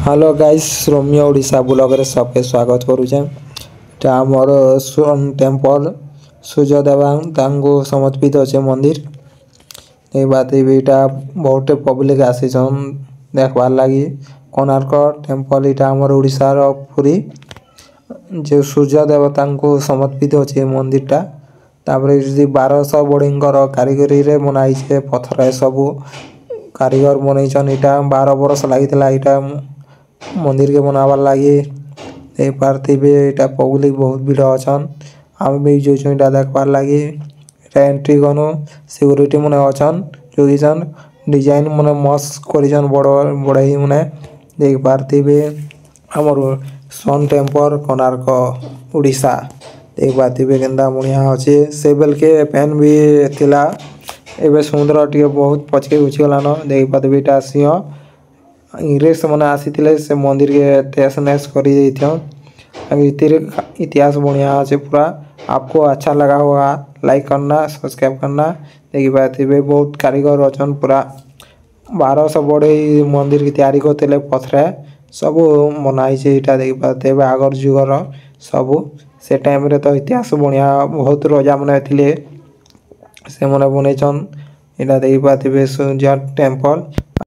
Hello guys Romeo Odisha blog रे सबके स्वागत करुचे। एटा हमर सोन टेम्पल सूर्यदेव तांको समर्पित अच्छे मंदिर। ए बात एटा बहुत पब्लिक आसीछन देखबार लागि। कोणार्क टेम्पल एटा हमर ओडिशा रो पुरी जे सूर्य देवता को समर्पित अच्छे मंदिर टा। तापरे 1200 बडिंगर कारीगरी रे बनाई छे पत्थर सब कारीगर बनैछन। एटा 12 बरस लागितला एटा मंदिर के बनावार लागि। ए पार्थिवे एटा पब्लिक बहुत भीड़ अछन। हम भी जो एटा देखबार लागि एटा एंट्री गनो सिक्योरिटी मने अछन जोगिसन डिजाइन मने मस्त करिसन बड़ई मने देख पार्थिवे हमर सन टेम्पल कोणार्क ओडिशा देख पार्थिवे केनता बढ़िया अछि। सेबल के पेन भी थिला एबे समुद्र टिके बहुत पछके उछि गलानो देख पार्थिवे एटा सिंह इंग्रेज मने आसीथिले से मंदिर के तहस नहस करी देथियो। इतिहास बढ़िया আছে पूरा। आपको अच्छा लगा होगा लाइक करना सब्सक्राइब करना। देखि पाथिबे बहुत कारीगर अछन पूरा 1200 बड़े मंदिर की तैयारी करतेले पथरे सब बनाई छे। एटा देखि पाथिबे आगर जुगर सब से टाइम रे तो इतिहास बढ़िया बहुत राजा मने थिले से मने बनेछन। एटा देखि पाथिबे सूर्य टेम्पल